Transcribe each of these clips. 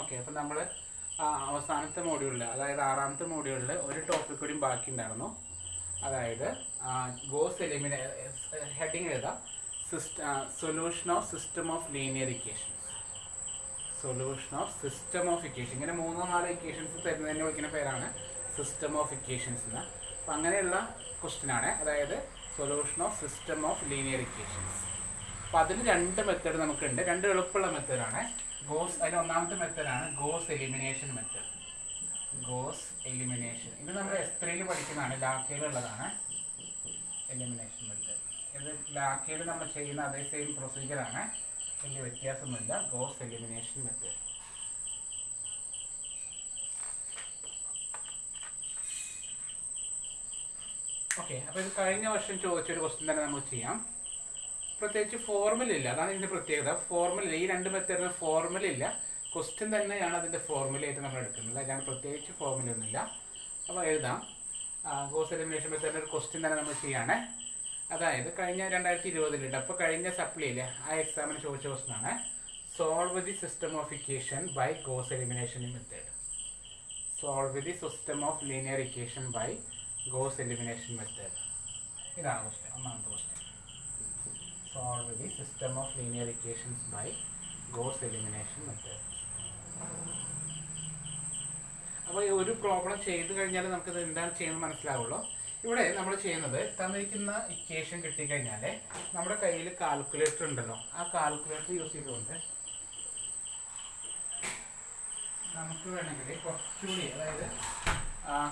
Okay, അപ്പം നമ്മൾ അവസാനത്തെ മോഡ്യൂളിൽ, അതായത് 6ാമത്തെ മോഡ്യൂളിൽ ഒരു ടോപ്പിക് കൂടി ബാക്കി ഉണ്ടായിരുന്നു. അതായത് ഗോസ് ഹെഡിങ് എഴുതാം, solution of system of linear equations. Solution of system of equation, ഇങ്ങനെ 3-4 ഇക്വേഷൻസ് തരുന്നതിന് വിളിക്കുന്ന പേരാണ് സിസ്റ്റം ഓഫ് ഇക്വേഷൻസ് എന്ന്. അപ്പം അങ്ങനെയുള്ള ക്വസ്റ്റ്യൻ ആണ്, അതായത് solution of system of linear equations. അപ്പോൾ അതിൽ 2 മെത്തേഡ് നമുക്കുണ്ട്, 2 എളുപ്പമുള്ള മെത്തേഡാണ്. അതിന് ഒന്നാമത്തെ മെത്തേഡാണ് goes elimination method. Goes elimination ഇത് നമ്മൾ S3 പഠിക്കുന്നതാണ്, ലാക്കയിലുള്ളതാണ് എലിമിനേഷൻ മെത്തേഡ്. ഇത് ലാക്കയിൽ നമ്മൾ ചെയ്യുന്ന അതേ സെയിം പ്രൊസീജിയറാണ്, വലിയ വ്യത്യാസമൊന്നുമില്ല. Goes elimination method. ഓക്കെ, അപ്പോൾ ഇത് കഴിഞ്ഞ വർഷം ചോദിച്ചൊരു ക്വസ്റ്റ്യൻ തന്നെ നമുക്ക് ചെയ്യാം. പ്രത്യേകിച്ച് ഫോർമുല ഇല്ല, അതാണ് ഇതിൻ്റെ പ്രത്യേകത. ഫോർമുല ഈ 2 മെത്തേഡിന് ഫോർമുല ഇല്ല, ക്വസ്റ്റ്യൻ തന്നെയാണ് അതിൻ്റെ ഫോർമുലയായിട്ട് നമ്മൾ എടുക്കുന്നത്. അതിനാണ് പ്രത്യേകിച്ച് ഫോർമുല ഒന്നുമില്ല. അപ്പോൾ എഴുതാം, ഗോസ് എലിമിനേഷൻ മെത്തേഡിൻ്റെ ഒരു ക്വസ്റ്റ്യൻ തന്നെ നമ്മൾ ചെയ്യാണ്. അതായത് കഴിഞ്ഞ 2020 അപ്പോൾ കഴിഞ്ഞ സപ്ലിയിൽ ആ എക്സാമിന് ചോദിച്ച ക്വസ്റ്റ്യൻ ആണ്, solve the system of equation by Gauss elimination method. Solve the system of linear equation by Gauss elimination method. ഇതാണ് ക്വസ്റ്റ്യൻ, ഒന്നാമത്തെ question. Solve the system of linear equations by Gauss elimination method. അപ്പോൾ ഈ ഒരു problem ചെയ്ത് കഴിഞ്ഞാൽ നമുക്കിത് എന്താണ് ചെയ്യുന്നത് മനസ്സിലാവുള്ളൂ. ഇവിടെ നമ്മൾ ചെയ്യുന്നത്, തന്നിരിക്കുന്ന ഇക്വേഷൻ കിട്ടിക്കഴിഞ്ഞാൽ നമ്മുടെ കയ്യിൽ കാൽക്കുലേറ്റർ ഉണ്ടല്ലോ, ആ കാൽക്കുലേറ്റർ യൂസ് ചെയ്തുകൊണ്ട് നമുക്ക് വേണമെങ്കിൽ കുറച്ചുകൂടി, അതായത്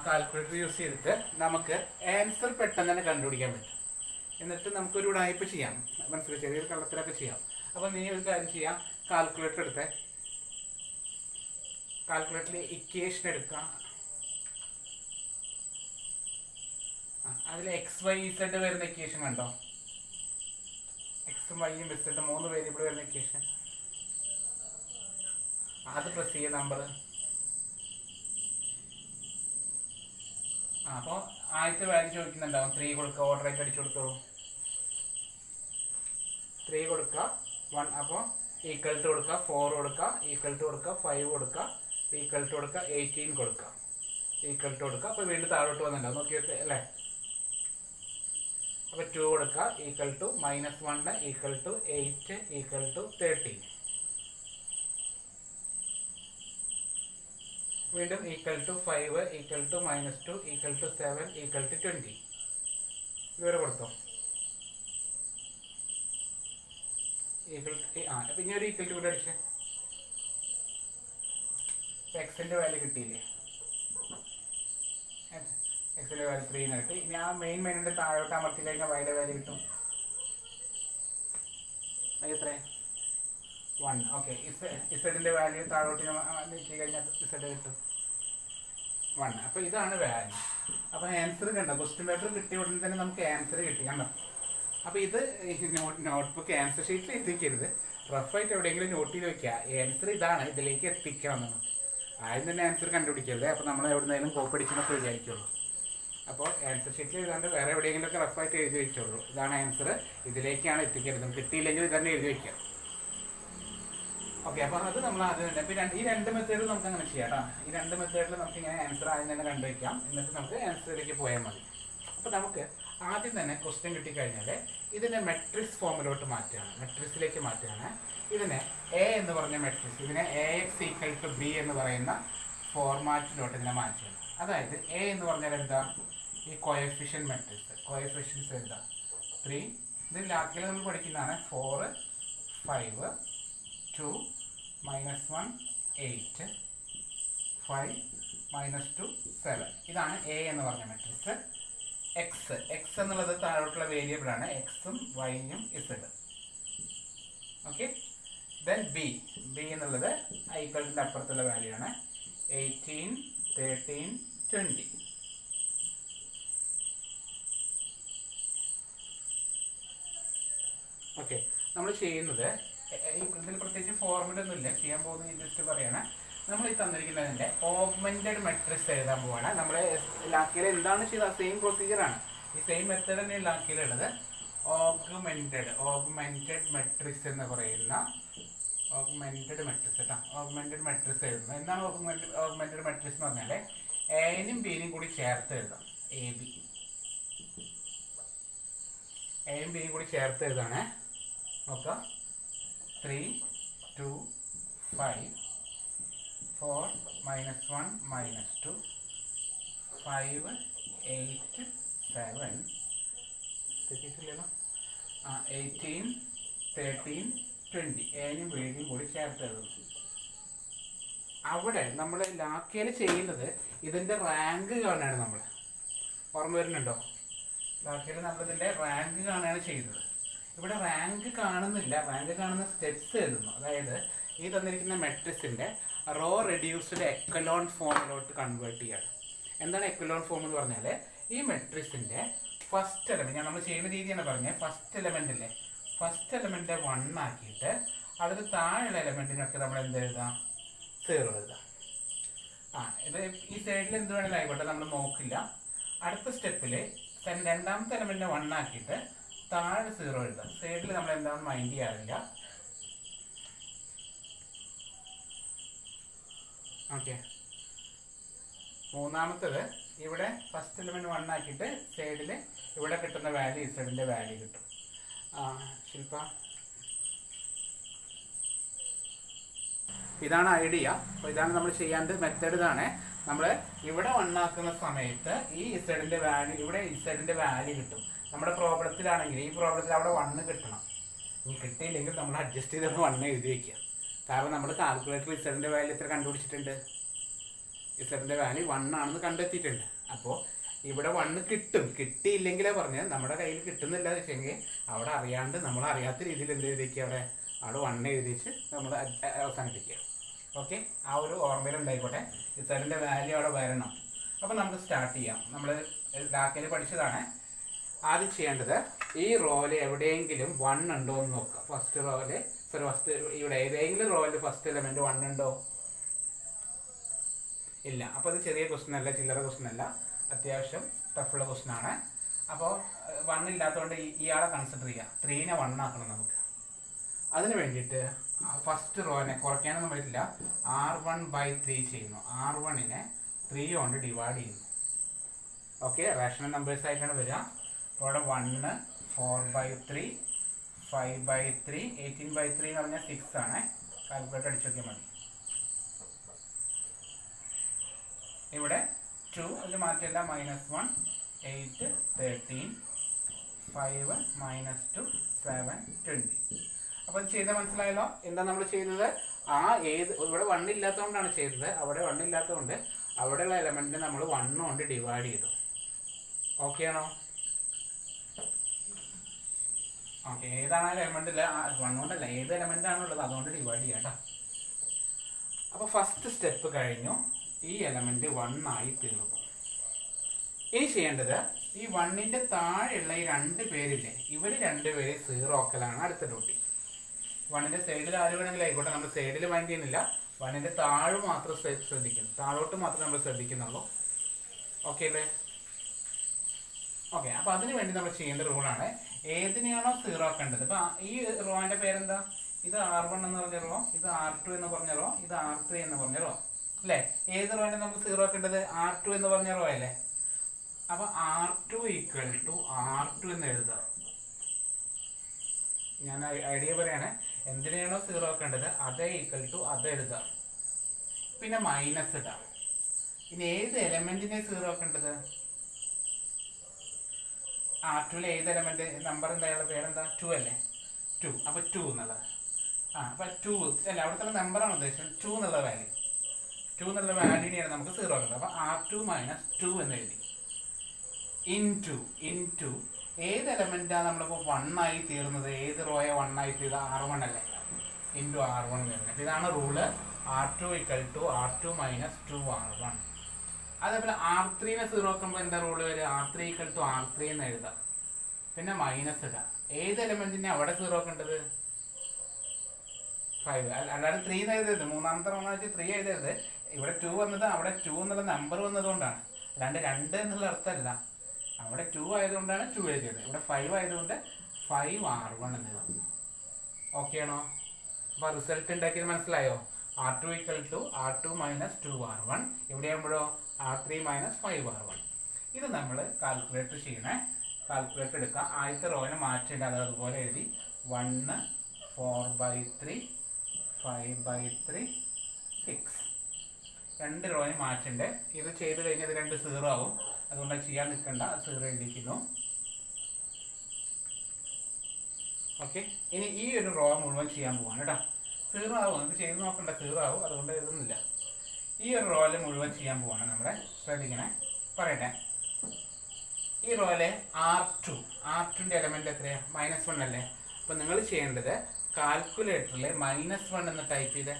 കാൽക്കുലേറ്റർ യൂസ് ചെയ്തിട്ട് നമുക്ക് ആൻസർ പെട്ടെന്ന് തന്നെ കണ്ടുപിടിക്കാൻ പറ്റും. എന്നിട്ട് നമുക്കൊരു ഉടായ്പ ചെയ്യാം, മനസ്സിലായി, ചെറിയൊരു കള്ളത്തിലൊക്കെ ചെയ്യാം. അപ്പോൾ നീ ഒരു കാര്യം ചെയ്യാം, കാൽക്കുലേറ്റർ എടുത്ത് കാൽക്കുലേറ്ററിൽ ഇക്വേഷൻ എടുക്കുക. അതിൽ XYZ വരുന്ന ഇക്വേഷൻ കണ്ടോ, എക്സും വൈയും Z 3 വേരിയബിൾ വരുന്ന ഇക്വേഷൻ, അത് പ്രസ് ചെയ്യുക നമ്പർ. അപ്പോൾ ആദ്യത്തെ വാല്യൂ ചോദിക്കുന്നുണ്ടാവും, 3 കൊടുക്കുക, ഓർഡർ ആയിട്ട് അടിച്ചു കൊടുത്തോളൂ. 3 കൊടുക്കുക, 1, അപ്പോൾ ഈക്വൽ ടു കൊടുക്കുക, 4 കൊടുക്കുക, ഈക്വൽ ടു കൊടുക്കുക, 5 കൊടുക്കുക, ഈക്വൽ ടു കൊടുക്കുക, 18 കൊടുക്കുക, ഈക്വൽ ടു കൊടുക്കുക. അപ്പോൾ വീണ്ടും താഴോട്ട് വന്നിട്ടുണ്ടാവും, നോക്കിയിട്ട് അല്ലേ. അപ്പോൾ 2 കൊടുക്കുക, equal to -1, equal to 8, equal to 13. വീണ്ടും equal to 5, equal to -2, equal to 7, equal to 20. ഇതുവരെ കൊടുത്തോ? ഈക്വൽ ടു അപ്പം ഇനി ഒരു ഈക്വൽ ടു കൂടെ അടിച്ചേ. എക്സിൻ്റെ വാല്യൂ കിട്ടിയില്ലേ, എക്സിൻ്റെ വാല്യൂ 3 കിട്ടി. ഇനി ആ മെയിൻ്റെ താഴോട്ട് അമർത്തി കഴിഞ്ഞാൽ വൈയുടെ വാല്യൂ കിട്ടും. എത്ര? 1. ഓക്കെ, ഇസഡിൻ്റെ വാല്യൂ താഴോട്ട് നീക്കി കഴിഞ്ഞാൽ ഇസഡ് കിട്ടും 1. അപ്പോൾ ഇതാണ് വാല്യൂ. അപ്പോൾ ആൻസർ കണ്ടോ, ക്വസ്റ്റ്യൻ പേപ്പർ കിട്ടിയ ഉടനെ തന്നെ നമുക്ക് ആൻസർ കിട്ടി, കണ്ടോ. അപ്പോൾ ഇത് നോട്ട്ബുക്ക് ആൻസർ ഷീറ്റിൽ എത്തിക്കരുത്, റഫായിട്ട് എവിടെയെങ്കിലും നോട്ട് ചെയ്ത് വെക്കുക. ആൻസർ ഇതാണ്, ഇതിലേക്ക് എത്തിക്കണം നമുക്ക്. ആദ്യം തന്നെ ആൻസർ കണ്ടുപിടിക്കരുത്, അപ്പോൾ നമ്മൾ എവിടെന്നെങ്കിലും കോപ്പി അടിക്കണമെന്നൊക്കെ വിചാരിക്കുള്ളൂ. അപ്പോൾ ആൻസർ ഷീറ്റിൽ എഴുതാണ്ട് വേറെ എവിടെയെങ്കിലുമൊക്കെ റഫായിട്ട് എഴുതി വെച്ചോളൂ, ഇതാണ് ആൻസർ, ഇതിലേക്കാണ് എത്തിക്കരുത്. നമുക്ക് കിട്ടിയില്ലെങ്കിൽ ഇതന്നെ എഴുതി വയ്ക്കാം. ഓക്കെ, അപ്പോൾ അത് നമ്മൾ ആദ്യം തന്നെ, ഇപ്പോൾ ഈ 2 മെത്തേഡ് നമുക്ക് അങ്ങനെ ചെയ്യാം കേട്ടോ. ഈ 2 മെത്തേഡിൽ നമുക്ക് ഇങ്ങനെ ആൻസർ ആദ്യം തന്നെ കണ്ടുവയ്ക്കാം, എന്നിട്ട് നമുക്ക് ആൻസറിലേക്ക് പോയാൽ മതി. അപ്പോൾ നമുക്ക് ആദ്യം തന്നെ ക്വസ്റ്റ്യൻ കിട്ടിക്കഴിഞ്ഞാൽ ഇതിനെ മെട്രിക്സ് ഫോമിലോട്ട് മാറ്റുകയാണ്, മെട്രിക്സിലേക്ക് മാറ്റുകയാണ്. ഇതിനെ A എന്ന് പറഞ്ഞ മെട്രിക്സ്, ഇതിനെ AX = B എന്ന് പറയുന്ന ഫോർമാറ്റിലോട്ട് ഇതിനെ മാറ്റുകയാണ്. അതായത് A എന്ന് പറഞ്ഞാൽ എന്താ, ഈ കോഎഫിഷ്യന്റ് മെട്രിക്സ്, കോഎഫിഷ്യൻസ് എന്താ 3. ഇത് ലാക്കിൽ നമ്മൾ പഠിക്കുന്നതാണ്. 4, 5, 2, -1, 8, 5, -2, 7. ഇതാണ് A എന്ന് പറഞ്ഞ മെട്രിക്സ്. X എന്നുള്ളത് താഴോട്ടുള്ള വേരിയബിൾ ആണ്, എക്സും വൈയും ഇസഡ്. ഓക്കെ, ദെൻ B എന്നുള്ളത് ഈക്വലിൻ്റെ അപ്പുറത്തുള്ള വാല്യൂ ആണ്, 18, 13, 20. ഓക്കെ, നമ്മൾ ചെയ്യുന്നത് ഇതിൽ പ്രത്യേകിച്ച് ഫോർമുല ഒന്നുമില്ല, ചെയ്യാൻ പോകുന്നത് ജസ്റ്റ് പറയണം. നമ്മൾ ഈ തന്നിരിക്കുന്നതിൻ്റെ ഓഗ്മെന്റഡ് മെട്രിക്സ് എഴുതാൻ പോവാണ്. നമ്മൾ ലാക്കിയിൽ എന്താണ് ചെയ്തത്, സെയിം പ്രൊസീജിയറാണ്, ഈ സെയിം മെത്തേഡ് തന്നെയാണ് ലാക്കിയിലുള്ളത്. ഓഗ്മെന്റഡ് മെട്രിക്സ് എന്ന് പറയുന്ന ഓഗ്മെന്റഡ് മെട്രിക്സ് കേട്ടോ. ഓഗ്മെന്റഡ് മെട്രിക്സ് എഴുതുന്നത് എന്താണ്? ഓഗ്മെന്റഡ് മെട്രിക്സ് എന്ന് പറഞ്ഞാൽ എനും ബിനും കൂടി ചേർത്ത് എഴുതാം. എയും ബിയും കൂടി ചേർത്ത് എഴുതാണേ. നോക്കാം. 3 2 5 4 -1 -2 5 8 7 തെറ്റിട്ടില്ലല്ലോ. 18 13 20 എനും ബിയും കൂടി ചേർത്ത് എഴുതുന്നു. അവിടെ നമ്മൾ ലാക്കയിൽ ചെയ്യുന്നത് ഇതിൻ്റെ റാങ്ക് കാണുകയാണ്. നമ്മൾ ഓർമ്മ വരുന്നുണ്ടോ? ലാക്കയിൽ നമ്മളിതിൻ്റെ റാങ്ക് കാണുകയാണ് ചെയ്യുന്നത്. ഇവിടെ റാങ്ക് കാണുന്നില്ല. റാങ്ക് കാണുന്ന സ്റ്റെപ്സ് എഴുതുന്നു. അതായത് ഈ തന്നിരിക്കുന്ന മെട്രിക്സിൻ്റെ റോ റെഡ്യൂസ്ഡ് എക്കലോൺ ഫോമിലോട്ട് കൺവേർട്ട് ചെയ്യാണ്. എന്താണ് എക്കലോൺ ഫോം എന്ന് പറഞ്ഞാൽ ഈ മെട്രിക്സിൻ്റെ ഫസ്റ്റ് എലമെൻറ്റ്, ഞാൻ നമ്മൾ ചെയ്യുന്ന രീതിയാണ് പറഞ്ഞത്. ഫസ്റ്റ് എലമെൻറ്റില്ലേ, ഫസ്റ്റ് എലമെൻറ്റ് 1 ആക്കിയിട്ട് അതിൽ താഴെയുള്ള എലമെൻറ്റിനൊക്കെ നമ്മൾ എന്ത് എഴുതാം? 0 എഴുതാം. ഇത് ഈ സൈഡിൽ എന്ത് വേണമെങ്കിലും ആയിക്കോട്ടെ, നമ്മൾ നോക്കില്ല. അടുത്ത സ്റ്റെപ്പിൽ രണ്ടാമത്തെ എലമെൻറ്റിനെ 1 ആക്കിയിട്ട് താഴെ 0 എഴുതാം. സൈഡിൽ നമ്മൾ എന്താണെന്ന് മൈൻഡ് ചെയ്യാറില്ല. ഓക്കെ. മൂന്നാമത്തേത് ഇവിടെ ഫസ്റ്റ് എലമെൻറ്റ് 1 ആക്കിയിട്ട് സൈഡിൽ ഇവിടെ കിട്ടുന്ന വാല്യൂ ഇസഡിൻ്റെ വാല്യൂ കിട്ടും. ശില്പ, ഇതാണ് ഐഡിയ. അപ്പോൾ ഇതാണ് നമ്മൾ ചെയ്യാണ്ട് മെത്തേഡ്. ഇതാണ് നമ്മൾ ഇവിടെ 1 ആക്കുന്ന സമയത്ത് ഈ ഇസഡിൻ്റെ വാല്യൂ, ഇവിടെ ഇസഡിൻ്റെ വാല്യൂ കിട്ടും. നമ്മുടെ പ്രോബ്ലത്തിലാണെങ്കിൽ ഈ പ്രോബ്ലത്തിൽ അവിടെ 1 കിട്ടണം. ഇനി കിട്ടിയില്ലെങ്കിൽ നമ്മൾ അഡ്ജസ്റ്റ് ചെയ്ത് 1 എഴുതി വയ്ക്കുക. കാരണം നമ്മൾ കാൽക്കുലേറ്റർ ഇസഡിൻ്റെ വാല്യൂ എത്ര കണ്ടുപിടിച്ചിട്ടുണ്ട്? ഇസഡിൻ്റെ വാല്യൂ 1 ആണെന്ന് കണ്ടെത്തിയിട്ടുണ്ട്. അപ്പോൾ ഇവിടെ 1 കിട്ടും. കിട്ടിയില്ലെങ്കിലേ പറഞ്ഞത് നമ്മുടെ കയ്യിൽ കിട്ടുന്നില്ല എന്ന് വെച്ചെങ്കിൽ അവിടെ അറിയാണ്ട് നമ്മൾ അറിയാത്ത രീതിയിൽ എന്ത് എഴുതിക്കുക? അവിടെ 1 എഴുതിച്ച് നമ്മൾ അവസാനിപ്പിക്കുക. ഓക്കെ, ആ ഒരു ഓർമ്മയിലുണ്ടായിക്കോട്ടെ. ഇസഡിൻ്റെ വാല്യൂ അവിടെ വരണം. അപ്പോൾ നമുക്ക് സ്റ്റാർട്ട് ചെയ്യാം. നമ്മൾ ഡാക്കയിൽ പഠിച്ചതാണ്. ആദ്യം ചെയ്യേണ്ടത് ഈ റോയിൽ എവിടെയെങ്കിലും 1 ഉണ്ടോ എന്ന് നോക്കുക. ഫസ്റ്റ് ഇവിടെ ഏതെങ്കിലും റോയിൽ ഫസ്റ്റ് എലമെൻറ്റ് 1 ഉണ്ടോ? ഇല്ല. അപ്പോൾ അത് ചെറിയ ക്വസ്റ്റ്യൻ അല്ല, ചില്ലറ ക്വസ്റ്റ്യൻ അല്ല, അത്യാവശ്യം ടഫുള്ള ക്വസ്റ്റ്യൻ ആണ്. അപ്പോൾ 1 ഇല്ലാത്തതുകൊണ്ട് ഇയാളെ കൺസിഡർ ചെയ്യുക. 3നെ 1 ആക്കണം നമുക്ക്. അതിന് വേണ്ടിയിട്ട് ഫസ്റ്റ് റോനെ കുറയ്ക്കാനൊന്നും പറ്റില്ല. R1/3 ചെയ്യുന്നു. R1നെ 3 കൊണ്ട് ഡിവൈഡ് ചെയ്യുന്നു. ഓക്കെ, റേഷണൽ നമ്പേഴ്സ് ആയിട്ടാണ് വരിക. അപ്പോൾ ഇവിടെ 1 4/3 5/3 18/3 എന്ന് പറഞ്ഞാൽ 6 ആണ്. കാൽക്കുലേറ്റർ അടിച്ചു നോക്കിയാൽ മതി. ഇവിടെ 2 അതിൽ മാറ്റില്ല. -1 8 13 5 -2 7 20. അപ്പോൾ ഇത് ചെയ്താൽ മനസ്സിലായല്ലോ എന്താ നമ്മൾ ചെയ്യുന്നത്? ഇവിടെ 1 ഇല്ലാത്തതുകൊണ്ടാണ് ചെയ്തത്. അവിടെ 1 ഇല്ലാത്തതുകൊണ്ട് അവിടെയുള്ള എലമെൻറ്റിനെ നമ്മൾ 1 കൊണ്ട് ഡിവൈഡ് ചെയ്തു. ഓക്കെ ആണോ? ഓക്കെ, ഏതാണ് എലമെൻ്റ്? 1 കൊണ്ടല്ല, ഏത് എലമെൻ്റ് ആണുള്ളത് അതുകൊണ്ട് ഡിവൈഡ് ചെയ്യാം കേട്ടോ. അപ്പോൾ ഫസ്റ്റ് സ്റ്റെപ്പ് കഴിഞ്ഞു. ഈ എലമെൻറ്റ് 1 ആയി തീർന്നു. ഇനി ചെയ്യേണ്ടത് ഈ 1ൻ്റെ താഴെയുള്ള ഈ 2 പേരില്ലേ, ഇവർ 2 പേര് 0 ആക്കലാണ് അടുത്ത ഡ്യൂട്ടി. 1ൻ്റെ സൈഡിൽ ആര് വേണമെങ്കിലും ആയിക്കോട്ടെ, നമ്മൾ സൈഡിൽ മൈൻഡ് ചെയ്യുന്നില്ല. 1ൻ്റെ താഴ് മാത്രം ശ്രദ്ധിക്കുന്നു, താഴോട്ട് മാത്രമേ നമ്മൾ ശ്രദ്ധിക്കുന്നുള്ളൂ. ഓക്കെ അല്ലേ? ഓക്കെ, അപ്പോൾ അതിന് വേണ്ടി നമ്മൾ ചെയ്യേണ്ട റൂളാണ് ഏതിനെയാണോ 0 ആക്കേണ്ടത്. ഇപ്പം ഈ റോൻ്റെ പേരെന്താ? ഇത് R1 എന്ന് പറഞ്ഞ റോ, ഇത് R2 എന്ന് പറഞ്ഞ റോ, ഇത് R3 എന്ന് പറഞ്ഞ റോ അല്ലേ? ഏത് റോനെ നമുക്ക് 0 ആക്കേണ്ടത്? R2 എന്ന് പറഞ്ഞ റോ അല്ലേ? അപ്പോൾ R2 = R2 എന്ന് എഴുതാം. ഞാൻ ഐഡിയ പറയാണ്. എന്തിനെയാണോ 0 ആക്കേണ്ടത് അതേ = അത് എഴുതാം. പിന്നെ മൈനസ് ഇടാം. ഇനി ഏത് എലമെന്റിനെ 0 ആക്കേണ്ടത്? R2ലെ ഏത് എലമെന്റ് നമ്പർ എന്താ? പേരെന്താ? 2 അല്ലേ? 2. അപ്പോൾ 2 എന്നുള്ളത്. അപ്പോൾ 2 അല്ല, അവിടുത്തെ നമ്പറാണ് ഉദ്ദേശിച്ചത്. 2 എന്നുള്ള വാല്യൂ, 2 എന്നുള്ള വാല്യൂനെയാണ് നമുക്ക് 0 ആക്കേണ്ടത്. അപ്പോൾ R2 - 2 എന്ന് എഴുതി. ഇൻറ്റു ഏത് എലമെന്റാണ് നമ്മളിപ്പോൾ 1 ആയി തീർന്നത്? ഏത് റോയെ 1 ആയി തീർന്നത്? R1 അല്ലേ? ഇൻറ്റു R1 എന്ന് എഴുതുന്നത്. ഇതാണ് റൂള്. R2 = R2 - 2R1. അതേപോലെ R3നെ 0 ആക്കുമ്പോൾ എന്താ റൂള് വരിക? R3 = R3 എന്ന് എഴുതാം. പിന്നെ മൈനസ് ഇടാം. ഏത് എലമെന്റിനെ അവിടെ 0 ആക്കേണ്ടത്? 5. അല്ലാതെ 3 എന്ന് എഴുതരുത്. മൂന്നാമത്തെ റോന്ന് വെച്ചാൽ 3 എഴുതരുത്. ഇവിടെ 2 വന്നത് അവിടെ 2 എന്നുള്ള നമ്പർ വന്നതുകൊണ്ടാണ്, അല്ലാണ്ട് 2 എന്നുള്ള അർത്ഥമല്ല. അവിടെ 2 ആയതുകൊണ്ടാണ് 2 എഴുതിയത്. ഇവിടെ 5 ആയതുകൊണ്ട് 5R1 എന്ന് എഴുതുന്നു. ഓക്കെ ആണോ? അപ്പോൾ റിസൾട്ട് ഉണ്ടാക്കിയത് മനസ്സിലായോ? R2 equal to R2 minus 2R1. എവിടെയാകുമ്പോഴോ R3 മൈനസ് 5R1. ഇത് നമ്മൾ കാൽക്കുലേറ്റ് ചെയ്യണേ. കാൽക്കുലേറ്റർ എടുക്കുക. ആദ്യത്തെ റോയിനെ മാറ്റേണ്ട, അത് അതുപോലെ എഴുതി 1 4/3 5/3 6. രണ്ട് റോയിനെ മാറ്റണ്ടേ. ഇത് ചെയ്ത് കഴിഞ്ഞാൽ ഇത് രണ്ട് 0 ആവും. അതുകൊണ്ട് ചെയ്യാൻ നിൽക്കണ്ട, 0 എഴുതിയിരിക്കുന്നു. ഓക്കെ, ഇനി ഈ ഒരു റോ മുഴുവൻ ചെയ്യാൻ പോവാണ് കേട്ടോ. 0 ആവും, ഇത് ചെയ്ത് നോക്കണ്ട, 0 ആവും. അതുകൊണ്ട് എഴുതുന്നില്ല. ഈ ഒരു റോയിൽ മുഴുവൻ ചെയ്യാൻ പോവാണ് നമ്മുടെ. ശ്രദ്ധിക്കണേ, പറയട്ടെ. ഈ റോയിലെ R2ന്റെ എലമെന്റ് എത്രയാണ്? -1 അല്ലേ? അപ്പോൾ നിങ്ങൾ ചെയ്യേണ്ടത് കാൽക്കുലേറ്ററിൽ -1 എന്ന് ടൈപ്പ് ചെയ്ത്,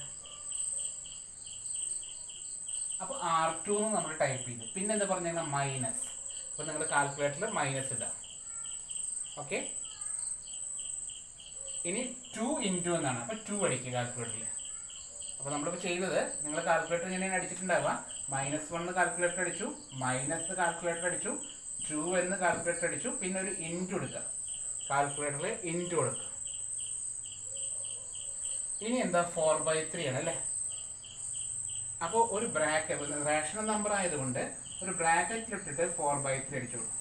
അപ്പോൾ R2 നമ്മൾ ടൈപ്പ് ചെയ്തു. പിന്നെ എന്താ പറഞ്ഞു കഴിഞ്ഞാൽ മൈനസ്. അപ്പോൾ നിങ്ങൾ കാൽക്കുലേറ്ററിൽ മൈനസ് ഇടാം. ഓക്കെ, ഇനി 2 ഇൻറ്റു എന്നാണ്. അപ്പോൾ 2 അടിക്കുക കാൽക്കുലേറ്ററിൽ. അപ്പോൾ നമ്മളിപ്പോൾ ചെയ്തത്, നിങ്ങൾ കാൽക്കുലേറ്റർ ഇങ്ങനെയാണ് അടിച്ചിട്ടുണ്ടാവുക. -1 കാൽക്കുലേറ്റർ അടിച്ചു, മൈനസ് കാൽക്കുലേറ്റർ അടിച്ചു, 2 എന്ന് കാൽക്കുലേറ്റർ അടിച്ചു, പിന്നെ ഒരു ഇൻറ്റു എടുക്കുക. കാൽക്കുലേറ്ററിൽ ഇൻറ്റു കൊടുക്കുക. ഇനി എന്താ 4/3 ആണ് അല്ലേ? അപ്പോൾ ഒരു ബ്രാക്കറ്റ്, റേഷണൽ നമ്പർ ആയതുകൊണ്ട് ഒരു ബ്രാക്കറ്റിൽ ഇട്ടിട്ട് 4/3 അടിച്ചു കൊടുക്കും.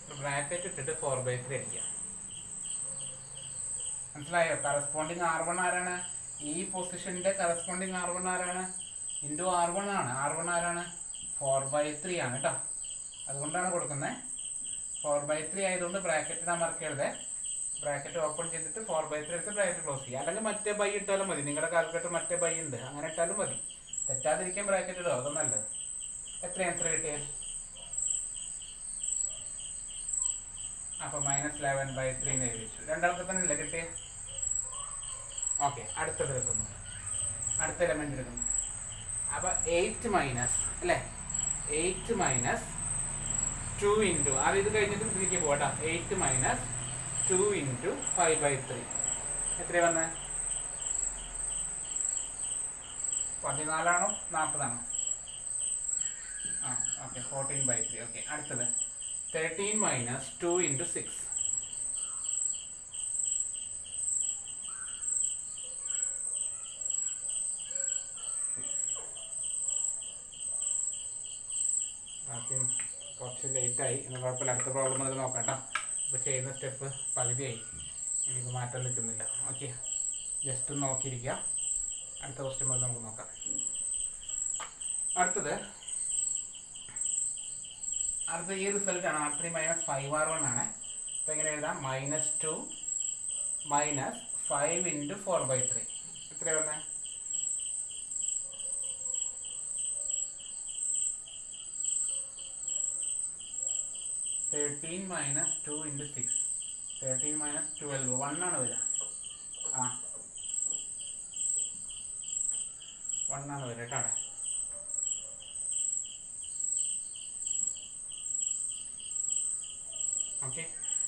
ഒരു ബ്രാക്കറ്റ് ഇട്ടിട്ട് 4/3 അടിക്കുക. മനസ്സിലായോ? കറസ്പോണ്ടിങ് R1 ആരാണ്? ഈ പൊസിഷന്റെ കറസ്പോണ്ടിങ് R1 ആരാണ്? ഇൻറ്റു R1 ആണ്. R1 ആരാണ്? 4/3 ആണ് കേട്ടോ. അതുകൊണ്ടാണ് കൊടുക്കുന്നത്. 4/3 ആയതുകൊണ്ട് ബ്രാക്കറ്റ് നാം മറക്കരുത്. ബ്രാക്കറ്റ് ഓപ്പൺ ചെയ്തിട്ട് 4/3 എടുത്ത് ബ്രാക്കറ്റ് ക്ലോസ് ചെയ്യുക. അല്ലെങ്കിൽ മറ്റേ ബൈ ഇട്ടാലും മതി. നിങ്ങളുടെ കാൽക്കുലേറ്റർ മറ്റേ ബൈ ഉണ്ട്, അങ്ങനെ ഇട്ടാലും മതി. തെറ്റാതിരിക്കാൻ ബ്രാക്കറ്റ് ഇടുക, അതൊന്നും നല്ലത്. എത്ര ആൻസർ കിട്ടിയത്? അപ്പോൾ -11/3 എന്ന് എഴുതിച്ചു. രണ്ടാമത്തെ തന്നെ അല്ലേ കിട്ടിയത്? ഓക്കെ, അടുത്തത് എടുക്കുന്നു. അടുത്ത എലമെന്റ് എടുക്കുന്നു. അപ്പോൾ 8 മൈനസ് അല്ലേ? 8 മൈനസ് 2 ഇൻറ്റു, അത് ഇത് കഴിഞ്ഞിട്ട് ഇതിലേക്ക് പോകട്ടോ. 8 മൈനസ് 2 ഇൻറ്റു 5/3 എത്രയാണ് വന്നത്? 14 ആണോ 40 ആണോ? ഓക്കെ, 14/3. ഓക്കെ, അടുത്തത് 13 മൈനസ് 2 ഇൻറ്റു 6. ആദ്യം കുറച്ച് ലേറ്റായി, ഇന്ന് കുഴപ്പമില്ല. അടുത്ത പ്രോബ്ലം മുതൽ നോക്കാം കേട്ടോ. ഇപ്പോൾ ചെയ്യുന്ന സ്റ്റെപ്പ് പകുതിയായി, എനിക്ക് മാറ്റം നിൽക്കുന്നില്ല. ഓക്കെ, ജസ്റ്റ് നോക്കിയിരിക്കുക. അടുത്ത ക്വസ്റ്റ്യൻ മുതൽ നമുക്ക് നോക്കാം. അടുത്തത് ഈ റിസൾട്ടാണ്. R3 മൈനസ് 5R1 ആണ്. അപ്പോൾ എങ്ങനെ എഴുതാം? -2 മൈനസ് 5 ഇൻറ്റു 4/3 എത്രയാണ് പറഞ്ഞത്? 13 മൈനസ് 2 ഇൻറ്റു 6. 13 മൈനസ് 12 1 ആണ് വരിക. 1 ആണ് വരിക കേട്ടോ. ഓക്കെ,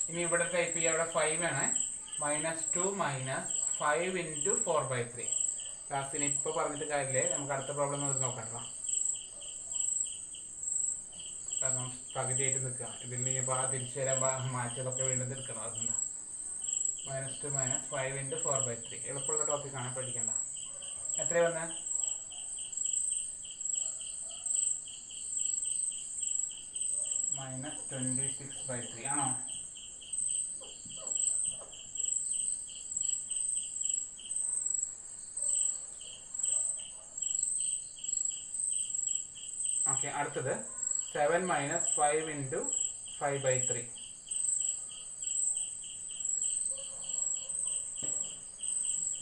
ഇനി ഇവിടെ ടൈപ്പ് ചെയ്യുക. ഇവിടെ 5 ആണ്. -2 മൈനസ് 5 ഇൻറ്റു 4/3. ക്ലാസ്സിന് ഇപ്പോൾ പറഞ്ഞിട്ട് കാര്യമില്ലേ, നമുക്ക് അടുത്ത പ്രോബ്ലം നോക്കാം കേട്ടോ. കാരണം പകുതിയായിട്ട് നിൽക്കുക. ഇതിൽ നിന്ന് ഇപ്പോൾ തിരിച്ചു തരാൻ മാറ്റതൊക്കെ വീണ്ടും എടുക്കണം. അതുകൊണ്ടാണ്. -2 മൈനസ് 5 ഇൻറ്റു 4/3 എളുപ്പമുള്ള ടോപ്പിക്കാണ്, പഠിക്കേണ്ട. എത്രയാണ് വന്നത്? -26/3 ആണോ? ഓക്കെ, അടുത്തത് 7 മൈനസ് 5 ഇൻറ്റു 5/3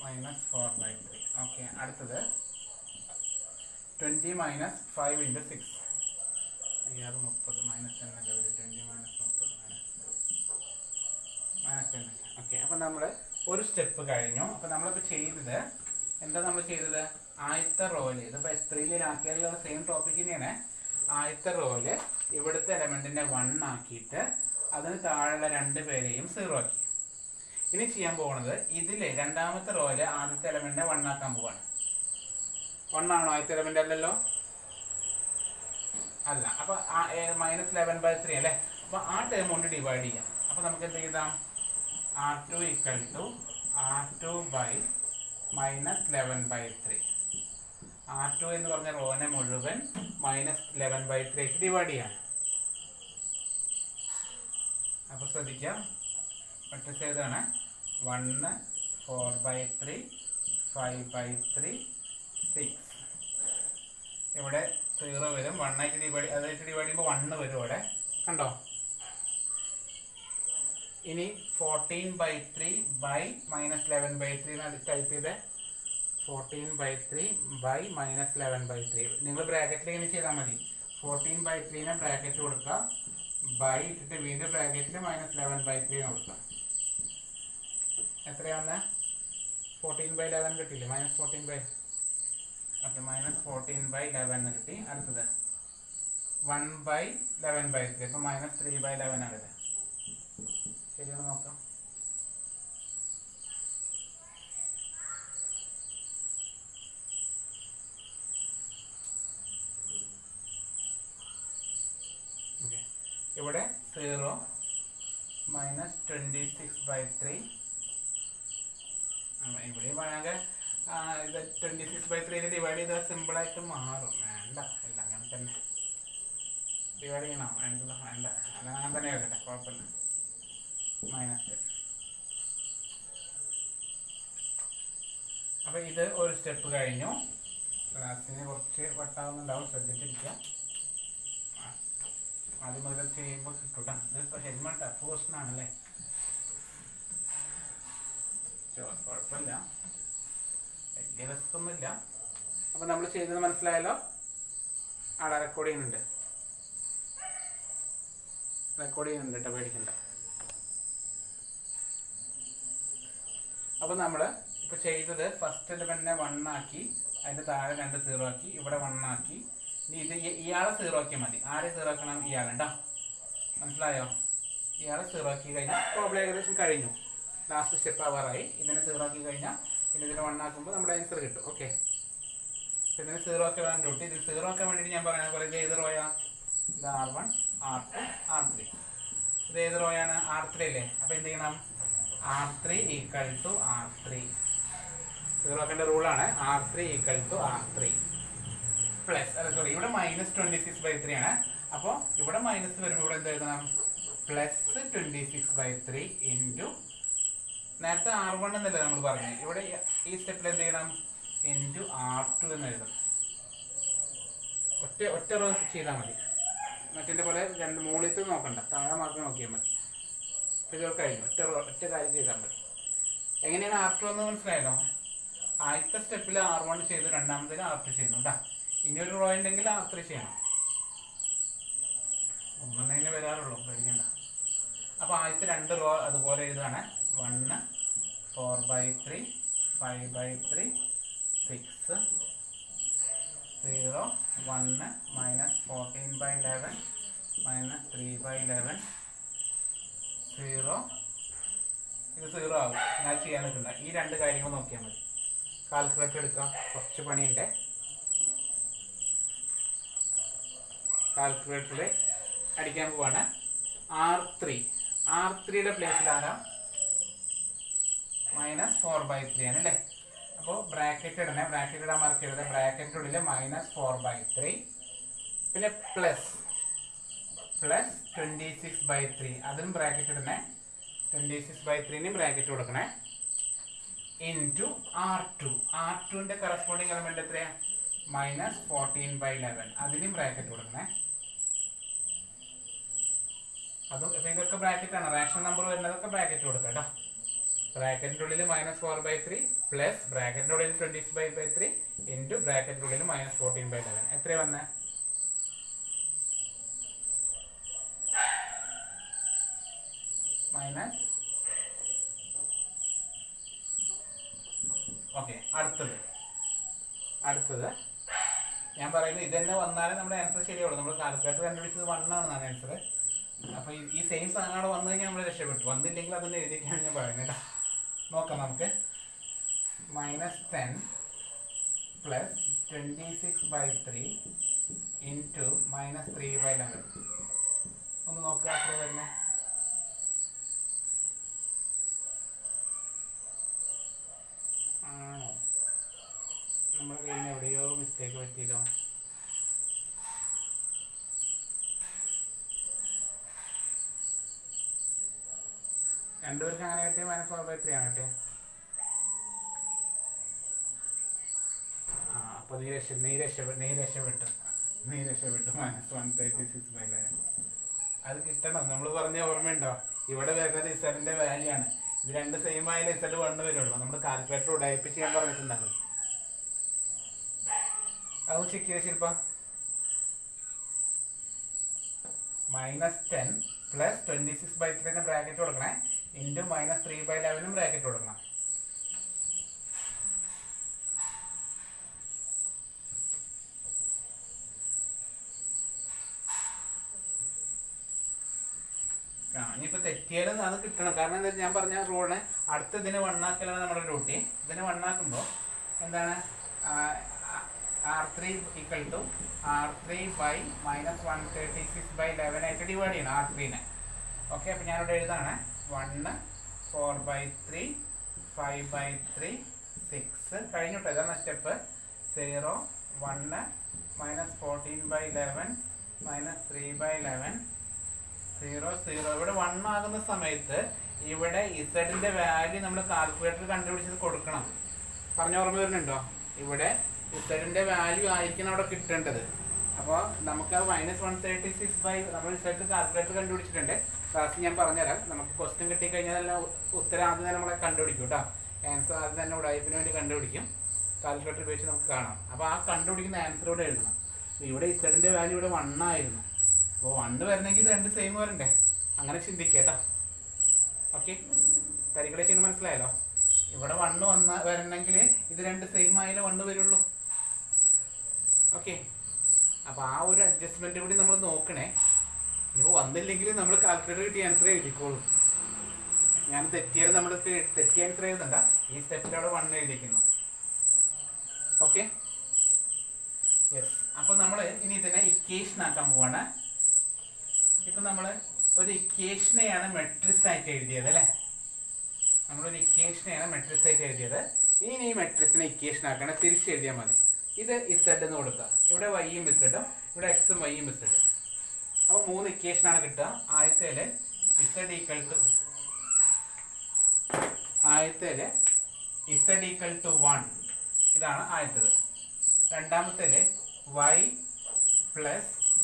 -4/3. ഓക്കെ, അടുത്തത് 20 മൈനസ് 5 ഇൻറ്റു 6 -10 -10 അല്ലേ വരും. 20 മൈനസ് 30 -10. ഓക്കെ, അപ്പം നമ്മൾ ഒരു സ്റ്റെപ്പ് കഴിഞ്ഞു. അപ്പം നമ്മളിപ്പോൾ ചെയ്തത് എന്താ? നമ്മൾ ചെയ്തത് ആദ്യത്തെ റോയില്, ഇതിപ്പോൾ S3-ലാക്കിയാലുള്ള സെയിം ടോപ്പിക് തന്നെയാണ്. ആദ്യത്തെ റോയില് ഇവിടുത്തെ എലമെന്റിനെ 1 ആക്കിയിട്ട് അതിന് താഴെയുള്ള 2 പേരെയും 0 ആക്കി. ഇനി ചെയ്യാൻ പോകുന്നത് ഇതിലെ രണ്ടാമത്തെ റോയില് ആദ്യത്തെ എലമെന്റിനെ 1 ആക്കാൻ പോവാണ്. 1 ആണോ ആദ്യത്തെ എലമെന്റ്? അല്ലല്ലോ, അല്ല. അപ്പോൾ -11/3 അല്ലേ? അപ്പോൾ ആ ടേം കൊണ്ട് ഡിവൈഡ് ചെയ്യാം. അപ്പോൾ നമുക്ക് എന്ത് ചെയ്താം? R2 equal to R2/11/3 minus 11/3. R2 എന്ന് പറഞ്ഞ റോനെ മുഴുവൻ മൈനസ് 11/3 ഡിവൈഡ് ചെയ്യാണ്. അപ്പോൾ ശ്രദ്ധിക്കാം, മറ്റേ ഏതാണ് 1 4/3 5/3 6. ഇവിടെ 0 വരും. 1 ആയിട്ട് ഡിവൈഡ് ചെയ്യുമ്പോൾ 1 വരും ഇവിടെ, കണ്ടോ. ഇനി 14/3 ബൈ മൈനസ് 11/3 എന്ന് ടൈപ്പ് ചെയ്ത് 14/3 ബൈ മൈനസ് 11/3. നിങ്ങൾ ബ്രാക്കറ്റിൽ ഇങ്ങനെ ചെയ്താൽ മതി. 14/3 ബ്രാക്കറ്റ് കൊടുക്കുക, ബൈ ഇട്ടിട്ട് വീണ്ടും ബ്രാക്കറ്റിൽ മൈനസ് 11/3 കൊടുക്കുക. എത്രയാന്ന് 14/11 കിട്ടിയില്ലേ? മൈനസ് 14/11 കിട്ടി. അടുത്തത് 1/11/3. അപ്പോൾ മൈനസ് 3/11 ആണിത്. ശരിയാണ്, നോക്കാം. ഇവിടെ 0 മൈനസ് 26/3. ഇവിടെ വേണമെങ്കിൽ ഇത് 26/3 ഡിവൈഡ് ചെയ്താൽ സിമ്പിളായിട്ട് മാറും. വേണ്ട, ഇല്ല അങ്ങനെ തന്നെ ഡിവൈഡ് ചെയ്യണോ? വേണ്ട, അല്ല അങ്ങനെ തന്നെ വരട്ടെ, കുഴപ്പമില്ല. മൈനസ്. അപ്പോൾ ഇത് ഒരു സ്റ്റെപ്പ് കഴിഞ്ഞു. ക്ലാസ്സിന് കുറച്ച് വട്ടാവുന്നുണ്ടാവും, ശ്രദ്ധിച്ചിരിക്കുക. ആദ്യം മുതൽ ചെയ്യുമ്പോൾ കിട്ടൂട്ടാ. ഇതിപ്പോൾ ഹെൽമെറ്റ് ടഫ് ക്വസ്റ്റൻ ആണല്ലേ, കുഴപ്പമില്ല, വലിയ റിസ്ക്കൊന്നുമില്ല. അപ്പോൾ നമ്മൾ ചെയ്തത് മനസ്സിലായല്ലോ. അവിടെ റെക്കോർഡ് ചെയ്യുന്നുണ്ട് കേട്ടോ, പേടിക്കണ്ട. അപ്പോൾ നമ്മൾ ഇപ്പോൾ ചെയ്തത് ഫസ്റ്റ് എലിമെന്റിനെ 1 ആക്കി, അതിൻ്റെ താഴെ 2 0 ആക്കി, ഇവിടെ 1 ആക്കി. ഇനി ഇത് ഇയാളെ 0 ആക്കിയാൽ മതി. ആരെ 0 ആക്കണം? ഇയാളുണ്ടോ, മനസ്സിലായോ? ഇയാളെ 0 ആക്കി കഴിഞ്ഞാൽ പ്രോബ്ലം ഏകദേശം കഴിഞ്ഞു. ലാസ്റ്റ് സ്റ്റെപ്പ് ആവാറായി. ഇതിനെ 0 ആക്കി കഴിഞ്ഞാൽ പിന്നെ ഇതിനെ 1 ആക്കുമ്പോൾ നമ്മുടെ ആൻസർ കിട്ടും. ഓക്കെ, ഇതിനെ 0 ആക്കാൻ വേണ്ടിയിട്ട് ഇത് 0 ആക്കാൻ വേണ്ടിയിട്ട് ഞാൻ പറയുന്നത് പോലെ ഇത് ഏത് റോയാ? ഇത് R1 R2 R3. ഇത് ഏത് റോയാണ്? R3 അല്ലേ. അപ്പോൾ എന്ത് ചെയ്യണം? R3 = R3. 0 ആക്കേണ്ട റൂളാണ്. R3 = R3 plus, അല്ല സോറി, ഇവിടെ മൈനസ് 26/3 ആണ്. അപ്പോൾ ഇവിടെ മൈനസ് വരുമ്പോൾ ഇവിടെ എന്ത് എഴുതണം? പ്ലസ് 26/3 ഇൻറ്റു നേരത്തെ R1 എന്നല്ലേ നമ്മൾ പറഞ്ഞത്. ഇവിടെ ഈ സ്റ്റെപ്പിൽ എന്ത് ചെയ്യണം? ഇൻറ്റു R2 എന്ന് എഴുതണം. ഒറ്റ റോ ചെയ്താൽ മതി. മറ്റേ പോലെ മുകളിലത്തെ നോക്കണ്ട, താഴെ മാത്രം നോക്കിയാൽ മതി. ഇത് കഴിഞ്ഞു. ഒറ്റ കാര്യം ചെയ്താൽ മതി. എങ്ങനെയാണ് R2 എന്ന് മനസ്സിലായല്ലോ? ആദ്യത്തെ സ്റ്റെപ്പിൽ R1 ചെയ്തു, രണ്ടാമതിൽ R2 ചെയ്യുന്നു കേട്ടോ. ഇനി ഒരു റോ ഉണ്ടെങ്കിൽ R3 ചെയ്യണം. ഒന്നതിന് വരാറുള്ളൂ, പേടിക്കണ്ട. അപ്പോൾ ആദ്യത്തെ 2 റോ അതുപോലെ എഴുതാണ്. 1 4/3 5/3 6 0 1 മൈനസ് 14/11 മൈനസ് 3/11 0. ഇത് 0 ആവും. ഞാൻ ചെയ്യാൻ നിൽക്കണ്ട. ഈ 2 കാര്യങ്ങൾ നോക്കിയാൽ മതി. കാൽക്കുലേറ്റർ എടുക്കാം, കുറച്ച് പണിയുണ്ട്. കാൽക്കുലേറ്ററിൽ അടിക്കാൻ പോവാണ്. R3യുടെ പ്ലേസിൽ ആരാ? മൈനസ് 4/3 ആണ് അല്ലേ. അപ്പോൾ ബ്രാക്കറ്റ് ഇടണേ. ബ്രാക്കറ്റ് ഇടാൻ മറക്കരുത്. ബ്രാക്കറ്റിനുള്ളിൽ മൈനസ് 4/3 പിന്നെ പ്ലസ് 26/3 അതിനും ബ്രാക്കറ്റ് ഇടണേ. 26/3 ബ്രാക്കറ്റ് കൊടുക്കണേ. ഇൻറ്റു R2ന്റെ കറസ്പോണ്ടിങ് എലമെന്റ് എത്രയാ? മൈനസ് 14/11 അതിനും ബ്രാക്കറ്റ് കൊടുക്കണേ. അതും ഇപ്പം ഇതൊക്കെ ബ്രാക്കറ്റാണ്. റാഷണൽ നമ്പർ വരുന്നതൊക്കെ ബ്രാക്കറ്റ് കൊടുക്കാം കേട്ടോ. ബ്രാക്കറ്റിൻ്റെ ഉള്ളിൽ മൈനസ് 4/3 പ്ലസ് ബ്രാക്കറ്റിൻ്റെ ഉള്ളിൽ 26/3 ഇൻറ്റു ബ്രാക്കറ്റിൻ്റെ ഉള്ളിൽ മൈനസ് 14/11 എത്രയാ വന്നേ? മൈനസ്. ഓക്കെ, അടുത്തത് ഞാൻ പറയുന്നത് ഇത് തന്നെ വന്നാലേ നമ്മുടെ ആൻസർ ശരിയുള്ളൂ. നമ്മൾ കാൽക്കുലേറ്റർ കണ്ടുപിടിച്ചത് 1 ആണെന്നാണ് ആൻസർ. അപ്പോൾ ഈ സെയിം സാധനമാണ് വന്നു കഴിഞ്ഞാൽ നമ്മൾ രക്ഷപ്പെട്ടു. വന്നില്ലെങ്കിൽ അതൊന്ന് എഴുതിയൊക്കെയാണ് ഞാൻ പറയുന്നത് കേട്ടോ. നോക്കാം നമുക്ക്. -10 പ്ലസ് 26/3 ഇൻറ്റു മൈനസ് 3/11 ഒന്ന് നോക്കുക. അത്ര വരുന്നത് ആണോ? നമ്മുടെ കയ്യിൽ നിന്ന് എവിടെയോ മിസ്റ്റേക്ക് പറ്റിയല്ലോ. രണ്ടുപേർക്ക് അങ്ങനെ കിട്ടിയ -4/3 ആണ് കിട്ടിയത്. അപ്പോൾ നീ രക്ഷപ്പെട്ടു -136/11. അത് കിട്ടണം. നമ്മൾ പറഞ്ഞ ഓർമ്മയുണ്ടോ? ഇവിടെ വരുന്നത് ഇസഡിന്റെ വാല്യൂ ആണ്. ഇത് രണ്ട് സെയിം ആയാലും ഇസഡ് 1 വരുള്ളൂ. നമ്മൾ കാൽക്കുലേറ്റർ ഉടായ്പ ചെയ്യാൻ പറഞ്ഞിട്ടുണ്ടാകും. അത് ചെക്ക് ചെയ്ത ശില്പ. -10 + 26/3 ബ്രാക്കറ്റ് കൊടുക്കണേ, ഇൻറ്റു -3/11 ബ്രാക്കറ്റ് കൊടുക്കണം. ഇനിയിപ്പോ തെറ്റിയാലും അത് കിട്ടണം. കാരണം എന്താ ഞാൻ പറഞ്ഞ റൂളിനെ അടുത്ത ഇതിനെ 1 ആക്കലാണ് നമ്മുടെ ഡ്യൂട്ടി. ഇതിനെ 1 ആക്കുമ്പോൾ എന്താണ് R3 = R3 -136/11 ആയിട്ട് ഡിവൈഡ് ചെയ്യണം R3നെ. ഓക്കെ, അപ്പോൾ ഞാനിവിടെ എഴുതാണ് 1 4/3 5/3 6 കഴിഞ്ഞിട്ടോ. ഇതാണ് സ്റ്റെപ്പ്. 0 1 -14/11 -3/11 0 0. ഇവിടെ 1 ആകുന്ന സമയത്ത് ഇവിടെ ഇസഡിന്റെ വാല്യൂ നമ്മൾ കാൽക്കുലേറ്റർ കണ്ടുപിടിച്ചത് കൊടുക്കണം. പറഞ്ഞ ഓർമ്മ വരുന്നുണ്ടോ? ഇവിടെ ഇസഡിന്റെ വാല്യൂ ആയിരിക്കണം അവിടെ കിട്ടേണ്ടത്. അപ്പോൾ നമുക്ക് -136 നമ്മൾ ഇസഡ് കാൽക്കുലേറ്റർ കണ്ടുപിടിച്ചിട്ടുണ്ട്. ക്ലാസ് ഞാൻ പറഞ്ഞുതരാം. നമുക്ക് ക്വസ്റ്റ്യൻ കിട്ടിക്കഴിഞ്ഞാൽ ഉത്തരം ആദ്യം തന്നെ നമ്മളെ കണ്ടുപിടിക്കും കേട്ടോ. ആൻസർ ആദ്യം തന്നെ ഉടായ്പിന് വേണ്ടി കണ്ടുപിടിക്കും. കാൽക്കുലേറ്റർ ഉപയോഗിച്ച് നമുക്ക് കാണാം. അപ്പോൾ ആ കണ്ടുപിടിക്കുന്ന ആൻസർ ഇവിടെ എഴുതണം. ഇവിടെ ഇസഡിന്റെ വാല്യൂ ഇവിടെ 1 ആയിരുന്നു. അപ്പോൾ 1 വരുന്നെങ്കിൽ ഇത് 2 സെയിം വരണ്ടേ? അങ്ങനെ ചിന്തിക്കുക കേട്ടോ. ഓക്കെ, തരികട ചെയ്യുന്നത് മനസ്സിലായല്ലോ? ഇവിടെ 1 വരണമെങ്കിൽ ഇത് 2 സെയിം ആയാലേ 1 വരുള്ളൂ. ഓക്കെ, അപ്പോൾ ആ ഒരു അഡ്ജസ്റ്റ്മെന്റ് കൂടി നമ്മൾ നോക്കണേ. ഇനിയിപ്പോൾ വന്നില്ലെങ്കിൽ നമ്മൾ കാൽക്കുലേറ്റർ കിട്ടിയ ആൻസർ എഴുതിക്കോളൂ. ഞാൻ തെറ്റിയത് നമ്മൾ തെറ്റിയ ആൻസർ എഴുതണ്ട. ഈ സ്റ്റെപ്പിലൂടെ 1 എഴുതിക്കുന്നു. Okay, yes. അപ്പോൾ നമ്മൾ ഇനി ഇതിനെ ഇക്വേഷൻ ആക്കാൻ പോവാണ്. ഇപ്പം നമ്മൾ ഒരു ഇക്വേഷനെയാണ് മെട്രിക്സ് ആയിട്ട് എഴുതിയത് അല്ലേ? നമ്മളൊരു ഇക്വേഷനെയാണ് മെട്രിക്സ് ആയിട്ട് എഴുതിയത്. ഇനി ഈ മെട്രിക്സിനെ ഇക്വേഷൻ ആക്കണം. തിരിച്ചെഴുതിയാൽ മതി. ഇത് ഇസഡ് എന്ന് കൊടുക്കുക. ഇവിടെ വൈയും ഇസഡും, ഇവിടെ എക്സും വൈയും ഇസഡും. അപ്പോൾ 3 ഇക്വേഷനാണ് കിട്ടുക. ആദ്യത്തേല് ഇസഡ് ഈക്വൽ ടു 1. ഇതാണ് ആദ്യത്തേത്. രണ്ടാമത്തേല് y +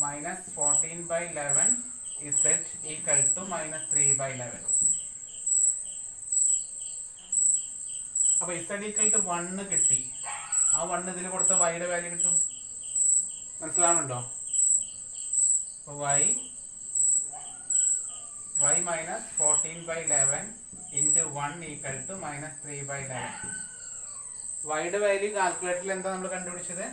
-14/11 z = -3/11. അപ്പൊ z = 1 കിട്ടി. ആ 1 ഇതിൽ കൊടുത്ത y-യുടെ വാല്യൂ കിട്ടും. മനസ്സിലാവുന്നുണ്ടോ? y -14/11 × 1 = -3/11. y-യുടെ വാല്യൂ കാൽക്കുലേറ്ററിൽ എന്താ നമ്മൾ കണ്ടുപിടിച്ചത്?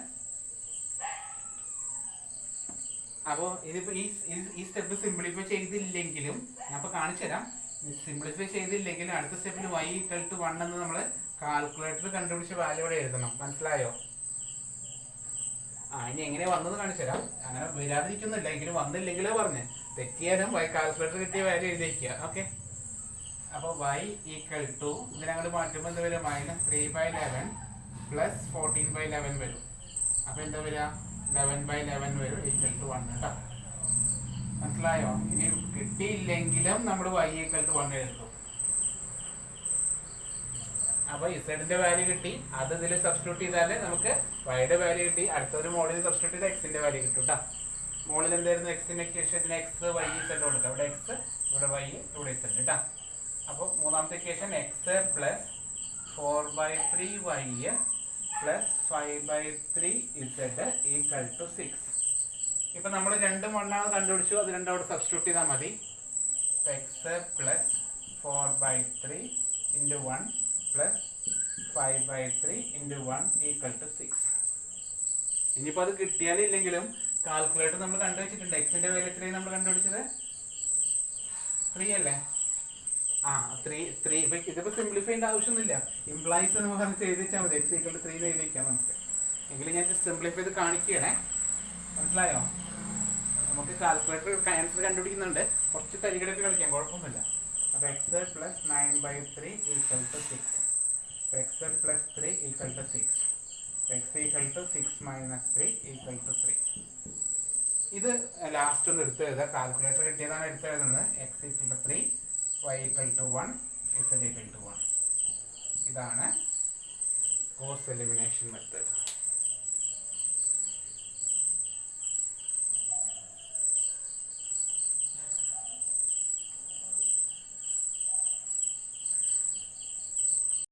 അപ്പോൾ ഇതിപ്പോൾ ഈ സ്റ്റെപ്പ് സിംപ്ലിഫൈ ചെയ്തില്ലെങ്കിലും ഞാൻ ഇപ്പോൾ കാണിച്ചു തരാം. സിംപ്ലിഫൈ ചെയ്തില്ലെങ്കിലും അടുത്ത സ്റ്റെപ്പിൽ y = 1 എന്ന് നമ്മൾ കാൽക്കുലേറ്റർ കണ്ടുപിടിച്ച വാല്യൂ ഇവിടെ എഴുതണം. മനസ്സിലായോ? ഇനി എങ്ങനെ വന്നത് കാണിച്ചു തരാം. അങ്ങനെ വരാതിരിക്കുന്നില്ല, എങ്കിലും വന്നില്ലെങ്കിലേ പറഞ്ഞ് തെറ്റിയാലും കാൽക്കുലേറ്റർ കിട്ടിയ വാല്യൂ എഴുതി വയ്ക്കുക. ഓക്കെ, അപ്പോൾ y = ഇതിനങ്ങോട്ട് മാറ്റുമ്പോൾ എന്താ വരിക? -3/11 + 14/11 വരും. അപ്പോൾ എന്താ വരിക? 11/11 വരും = 1 കേട്ടോ. മനസ്സിലായോ? ഇനി കിട്ടിയില്ലെങ്കിലും നമ്മൾ y = 1 എഴുതും. അപ്പോൾ ഇസഡിന്റെ വാല്യൂ കിട്ടി, അത് ഇതിൽ സബ്സ്റ്റിറ്റ്യൂട്ട് ചെയ്താലേ നമുക്ക് y-യുടെ വാല്യൂ കിട്ടി. അടുത്തൊരു മോളിൽ സബ്സ്റ്റിറ്റ്യൂട്ട് ചെയ്താൽ എക്സിന്റെ വാല്യൂ കിട്ടും കേട്ടോ. മോളിൽ എന്തായിരുന്നു? എക്സിന്റെ ഇക്വേഷൻ x y z കൊടുക്കുക. ഇവിടെ x, ഇവിടെ y, ഇവിടെ z കേട്ടോ. അപ്പോൾ മൂന്നാമത്തെ ഇക്വേഷൻ x + 4/3y + 5/3z = 6. ഇപ്പൊ നമ്മൾ 2 1 കണ്ടുപിടിച്ചു. അത് രണ്ടും അവിടെ സബ്സ്റ്റിറ്റ്യൂട്ട് ചെയ്താൽ മതി. x + 4/3 × 1 + 5/3 × 1 = 6. ഇനിയിപ്പോൾ അത് കിട്ടിയാലില്ലെങ്കിലും കാൽക്കുലേറ്റർ നമ്മൾ കണ്ടുവച്ചിട്ടുണ്ട്. എക്സിന്റെ വാല്യൂ എത്രയും നമ്മൾ കണ്ടുപിടിച്ചത് 3 അല്ലേ? 3. ഇതിപ്പോൾ സിംപ്ലിഫൈ ചെയ്യേണ്ട ആവശ്യമൊന്നുമില്ല. ഇംപ്ലൈസ് എന്ന് പറഞ്ഞിട്ട് എഴുതിച്ചാൽ മതി. x = 3 എന്ന് എഴുതിക്കാം നമുക്ക്. എങ്കിലും ഞാൻ സിംപ്ലിഫൈ ചെയ്ത് കാണിക്കുകയാണേ. മനസ്സിലായോ? നമുക്ക് കാൽക്കുലേറ്റർ ആൻസർ കണ്ടുപിടിക്കുന്നുണ്ട്. കുറച്ച് തരികടൊക്കെ കളിക്കാം, കുഴപ്പമൊന്നുമില്ല. അപ്പോൾ x + 9/3 = 6. x + 3 = 6. X equal to 6 minus 3 equal to 3. ഇത് ലാസ്റ്റ് ഒന്ന് എടുത്ത് എഴുതുക. കാൽക്കുലേറ്റർ കിട്ടിയതാണ് എടുത്ത് എഴുതുന്നത്. X equal to 3, Y equal to 1, Z equal to 1. ഇതാണ് കോസ് എലിമിനേഷൻ മെത്തേഡ്.